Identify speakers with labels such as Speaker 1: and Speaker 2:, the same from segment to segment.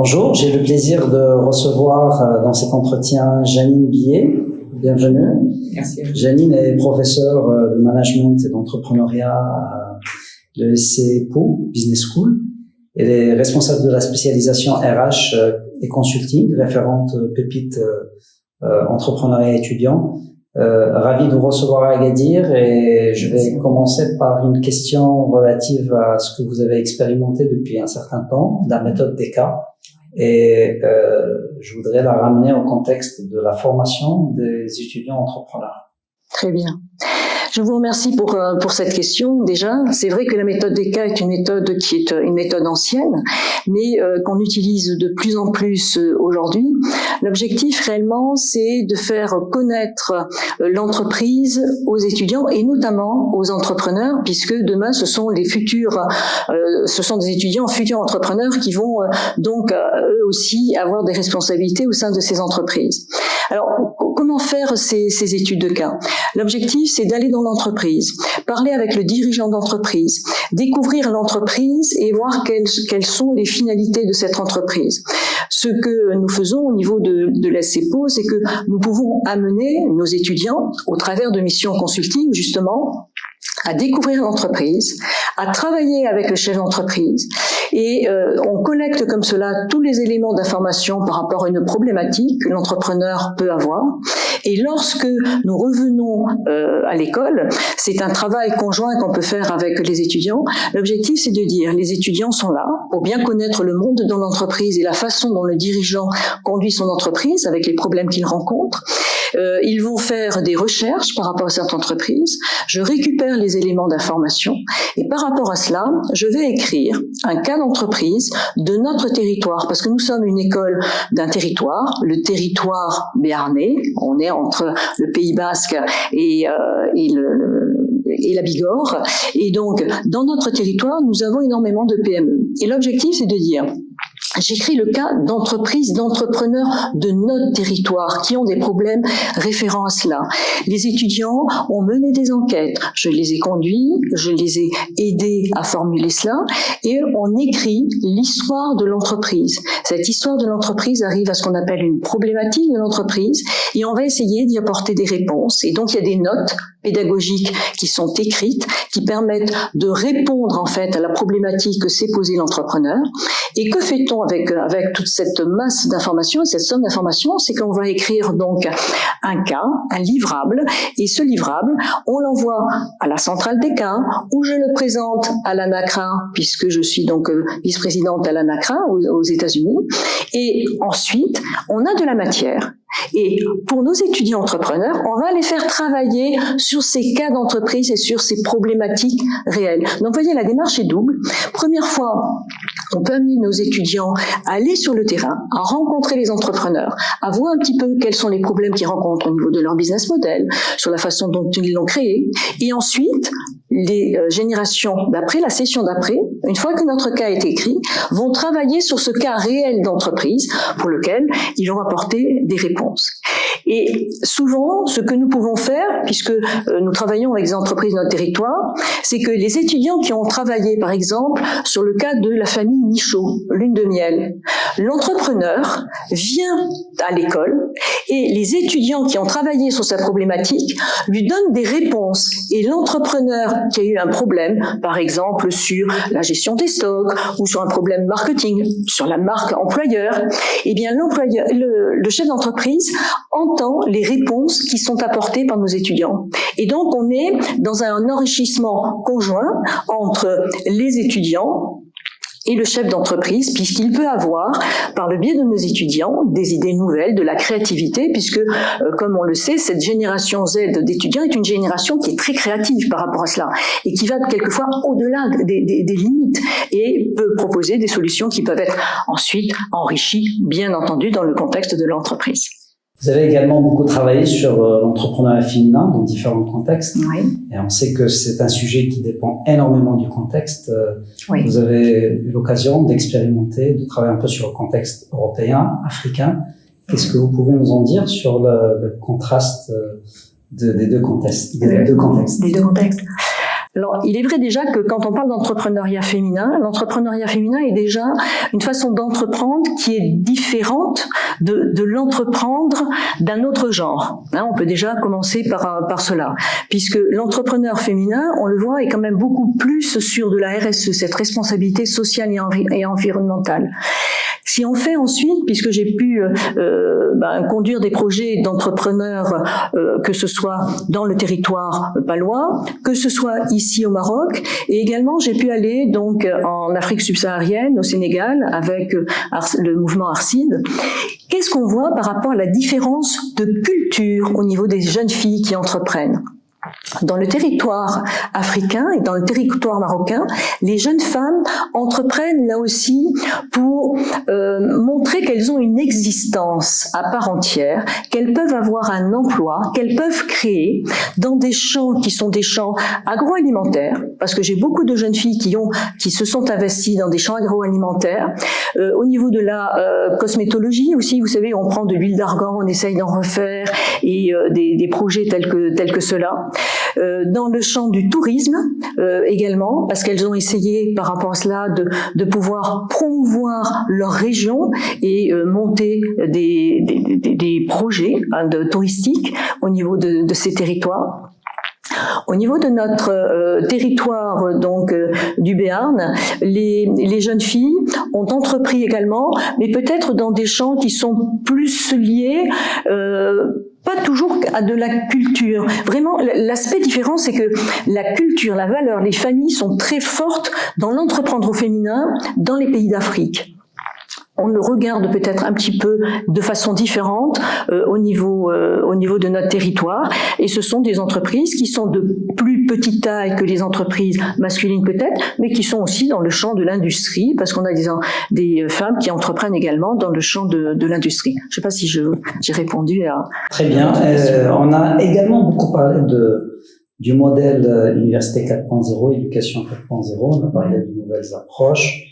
Speaker 1: Bonjour, j'ai le plaisir de recevoir dans cet entretien Janine Billet. Bienvenue.
Speaker 2: Merci.
Speaker 1: Janine est professeure de management et d'entrepreneuriat à l'ESC PO, Business School. Elle est responsable de la spécialisation RH et consulting, référente pépite entrepreneuriat étudiant. Ravi de vous recevoir à Agadir et je vais commencer par une question relative à ce que vous avez expérimenté depuis un certain temps, la méthode DECA. Et je voudrais la ramener au contexte de la formation des étudiants entrepreneurs.
Speaker 2: Très bien. Je vous remercie pour cette question. Déjà, c'est vrai que la méthode DECA est une méthode qui est une méthode ancienne, mais qu'on utilise de plus en plus aujourd'hui. L'objectif réellement, c'est de faire connaître l'entreprise aux étudiants et notamment aux entrepreneurs, puisque demain, ce sont des étudiants futurs entrepreneurs qui vont donc eux aussi avoir des responsabilités au sein de ces entreprises. Alors, comment faire ces études de cas? L'objectif, c'est d'aller dans l'entreprise, parler avec le dirigeant d'entreprise, découvrir l'entreprise et voir quelles sont les finalités de cette entreprise. Ce que nous faisons au niveau de l'ESC-PO, c'est que nous pouvons amener nos étudiants, au travers de missions consulting, justement, à découvrir l'entreprise, à travailler avec le chef d'entreprise et on collecte comme cela tous les éléments d'information par rapport à une problématique que l'entrepreneur peut avoir. Et lorsque nous revenons à l'école, c'est un travail conjoint qu'on peut faire avec les étudiants. L'objectif, c'est de dire les étudiants sont là pour bien connaître le monde dans l'entreprise et la façon dont le dirigeant conduit son entreprise avec les problèmes qu'il rencontre. Ils vont faire des recherches par rapport à cette entreprise. Je récupère les éléments d'information et par rapport à cela, je vais écrire un cas d'entreprise de notre territoire parce que nous sommes une école d'un territoire, le territoire béarnais. On est entre le Pays Basque et la Bigorre. Et donc, dans notre territoire, nous avons énormément de PME. Et l'objectif, c'est de dire j'écris le cas d'entreprises, d'entrepreneurs de notre territoire qui ont des problèmes référents à cela. Les étudiants ont mené des enquêtes, je les ai conduits, je les ai aidés à formuler cela et on écrit l'histoire de l'entreprise. Cette histoire de l'entreprise arrive à ce qu'on appelle une problématique de l'entreprise et on va essayer d'y apporter des réponses. Et donc il y a des notes pédagogiques qui sont écrites, qui permettent de répondre en fait à la problématique que s'est posée l'entrepreneur. Et que fait-on avec toute cette masse d'informations, cette somme d'informations? C'est qu'on va écrire donc un cas, un livrable, et ce livrable, on l'envoie à la centrale des cas, où je le présente à l'ANACRA, puisque je suis donc vice-présidente à l'ANACRA aux États-Unis, et ensuite, on a de la matière. Et pour nos étudiants entrepreneurs, on va les faire travailler sur ces cas d'entreprise et sur ces problématiques réelles. Donc, vous voyez, la démarche est double. Première fois, on peut amener nos étudiants à aller sur le terrain, à rencontrer les entrepreneurs, à voir un petit peu quels sont les problèmes qu'ils rencontrent au niveau de leur business model, sur la façon dont ils l'ont créé. Et ensuite, les générations d'après, la session d'après, une fois que notre cas est écrit, vont travailler sur ce cas réel d'entreprise pour lequel ils vont apporter des réponses. Et souvent, ce que nous pouvons faire, puisque nous travaillons avec des entreprises de notre territoire, c'est que les étudiants qui ont travaillé, par exemple, sur le cas de la famille Michaud, lune de miel, l'entrepreneur vient à l'école et les étudiants qui ont travaillé sur sa problématique lui donnent des réponses. Et l'entrepreneur qui a eu un problème, par exemple sur la gestion des stocks ou sur un problème marketing, sur la marque employeur, eh bien le chef d'entreprise entend les réponses qui sont apportées par nos étudiants. Et donc on est dans un enrichissement conjoint entre les étudiants et le chef d'entreprise, puisqu'il peut avoir, par le biais de nos étudiants, des idées nouvelles, de la créativité, puisque, comme on le sait, cette génération Z d'étudiants est une génération qui est très créative par rapport à cela, et qui va quelquefois au-delà des limites, et peut proposer des solutions qui peuvent être ensuite enrichies, bien entendu, dans le contexte de l'entreprise.
Speaker 1: Vous avez également beaucoup travaillé sur l'entrepreneuriat féminin dans différents contextes.
Speaker 2: Oui.
Speaker 1: Et on sait que c'est un sujet qui dépend énormément du contexte.
Speaker 2: Oui.
Speaker 1: Vous avez eu l'occasion d'expérimenter, de travailler un peu sur le contexte européen, africain. Qu'est-ce que vous pouvez nous en dire sur le contraste des deux contextes?
Speaker 2: Alors, il est vrai déjà que quand on parle d'entrepreneuriat féminin, l'entrepreneuriat féminin est déjà une façon d'entreprendre qui est différente de l'entreprendre d'un autre genre. Hein, on peut déjà commencer par cela, puisque l'entrepreneur féminin, on le voit, est quand même beaucoup plus sur de la RSE, cette responsabilité sociale et environnementale. Si on fait ensuite, puisque j'ai pu conduire des projets d'entrepreneurs, que ce soit dans le territoire palois, que ce soit ici au Maroc, et également j'ai pu aller donc en Afrique subsaharienne, au Sénégal, avec le mouvement Arcide. Qu'est-ce qu'on voit par rapport à la différence de culture au niveau des jeunes filles qui entreprennent ? Dans le territoire africain et dans le territoire marocain, les jeunes femmes entreprennent là aussi pour montrer qu'elles ont une existence à part entière, qu'elles peuvent avoir un emploi, qu'elles peuvent créer dans des champs qui sont des champs agroalimentaires, parce que j'ai beaucoup de jeunes filles qui se sont investies dans des champs agroalimentaires. Au niveau de la cosmétologie aussi, vous savez, on prend de l'huile d'argan, on essaye d'en refaire, et des projets tels que cela. Dans le champ du tourisme également, parce qu'elles ont essayé par rapport à cela de pouvoir promouvoir leur région et monter des projets touristiques au niveau de ces territoires. Au niveau de notre territoire donc du Béarn, les jeunes filles ont entrepris également, mais peut-être dans des champs qui sont plus liés pas toujours à de la culture. Vraiment, l'aspect différent, c'est que la culture, la valeur, les familles sont très fortes dans l'entreprendre au féminin dans les pays d'Afrique. On le regarde peut-être un petit peu de façon différente au niveau de notre territoire, et ce sont des entreprises qui sont de plus petite taille que les entreprises masculines peut-être, mais qui sont aussi dans le champ de l'industrie, parce qu'on a des femmes qui entreprennent également dans le champ de l'industrie. Je ne sais pas si j'ai répondu à...
Speaker 1: Très bien. On a également beaucoup parlé du modèle Université 4.0, Éducation 4.0. On a parlé de nouvelles approches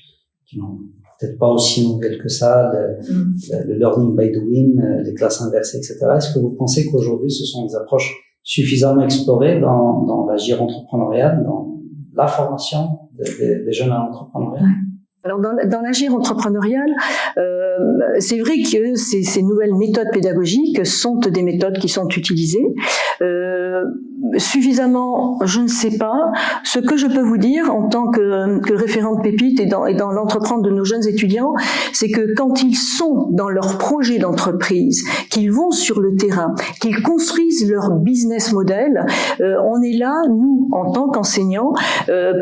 Speaker 1: qui n'ont peut-être pas aussi nouvelles que ça, le learning by doing, les classes inversées, etc. Est-ce que vous pensez qu'aujourd'hui, ce sont des approches suffisamment explorées dans l'agir entrepreneurial, dans la formation des jeunes à l'entrepreneuriat?
Speaker 2: Alors dans l'agir entrepreneurial, c'est vrai que ces nouvelles méthodes pédagogiques sont des méthodes qui sont utilisées. Suffisamment, je ne sais pas. Ce que je peux vous dire en tant que référente pépite et dans l'entreprendre de nos jeunes étudiants, c'est que quand ils sont dans leur projet d'entreprise, qu'ils vont sur le terrain, qu'ils construisent leur business model, on est là, nous, en tant qu'enseignants,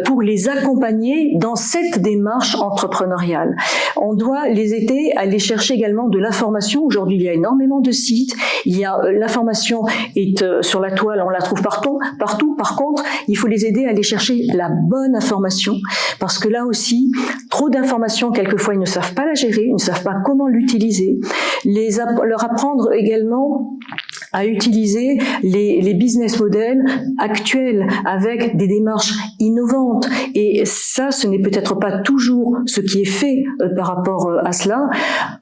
Speaker 2: pour les accompagner dans cette démarche entrepreneuriale. On doit les aider à aller chercher également de l'information. Aujourd'hui, il y a énormément de sites. L'information est sur la toile, on la trouve partout. Par contre, il faut les aider à aller chercher la bonne information, parce que là aussi, trop d'informations, quelquefois, ils ne savent pas la gérer, ils ne savent pas comment l'utiliser. Leur apprendre également à utiliser les business models actuels avec des démarches innovantes. Et ça, ce n'est peut-être pas toujours ce qui est fait par rapport à cela.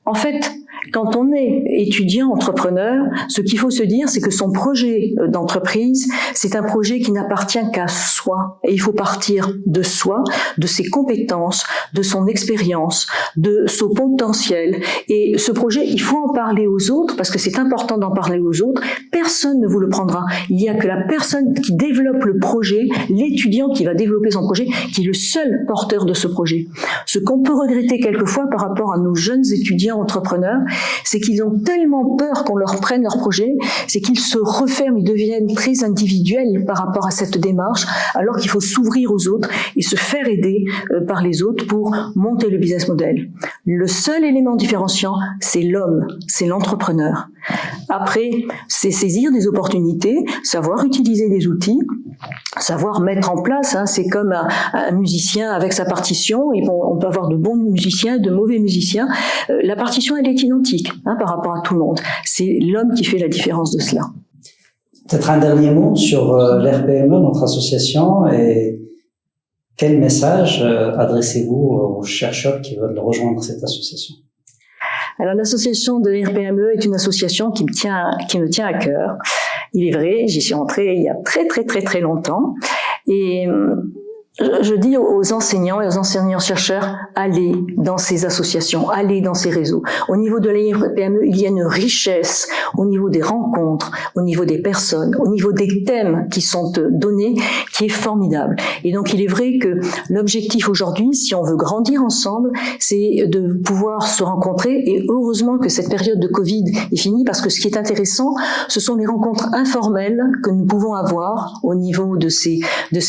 Speaker 2: En fait, quand on est étudiant, entrepreneur, ce qu'il faut se dire, c'est que son projet d'entreprise, c'est un projet qui n'appartient qu'à soi. Et il faut partir de soi, de ses compétences, de son expérience, de son potentiel. Et ce projet, il faut en parler aux autres, parce que c'est important d'en parler aux autres. Personne ne vous le prendra. Il n'y a que la personne qui développe le projet, l'étudiant qui va développer son projet, qui est le seul porteur de ce projet. Ce qu'on peut regretter quelquefois par rapport à nos jeunes étudiants entrepreneurs, c'est qu'ils ont tellement peur qu'on leur prenne leur projet, c'est qu'ils se referment, ils deviennent très individuels par rapport à cette démarche, alors qu'il faut s'ouvrir aux autres et se faire aider par les autres pour monter le business model. Le seul élément différenciant, c'est l'homme, c'est l'entrepreneur. Après, c'est saisir des opportunités, savoir utiliser des outils, savoir mettre en place, hein, c'est comme un musicien avec sa partition, et bon, on peut avoir de bons musiciens, de mauvais musiciens. La partition, elle est identique par rapport à tout le monde. C'est l'homme qui fait la différence de cela.
Speaker 1: Peut-être un dernier mot sur l'RPME, notre association, et quel message adressez-vous aux chercheurs qui veulent rejoindre cette association?
Speaker 2: Alors l'association de l'RPME est une association qui me tient à cœur. Il est vrai, j'y suis entrée il y a très longtemps. Et je dis aux enseignants et aux enseignants-chercheurs, allez dans ces associations, allez dans ces réseaux. Au niveau de l'IRPME, il y a une richesse au niveau des rencontres, au niveau des personnes, au niveau des thèmes qui sont donnés, qui est formidable. Et donc, il est vrai que l'objectif aujourd'hui, si on veut grandir ensemble, c'est de pouvoir se rencontrer. Et heureusement que cette période de Covid est finie, parce que ce qui est intéressant, ce sont les rencontres informelles que nous pouvons avoir au niveau de ces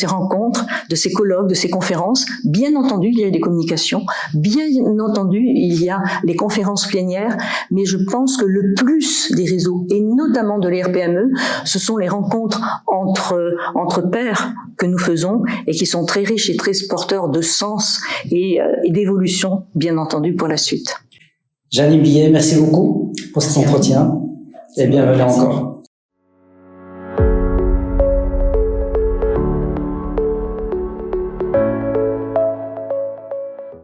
Speaker 2: rencontres, de ces colloques, de ces conférences. Bien entendu, il y a des communications. Bien entendu, il y a les conférences plénières. Mais je pense que le plus des réseaux, et notamment de l'IRPME, ce sont les rencontres entre pairs que nous faisons et qui sont très riches et très porteurs de sens et d'évolution, bien entendu, pour la suite.
Speaker 1: Janine Billet, merci beaucoup pour cet entretien et bienvenue encore.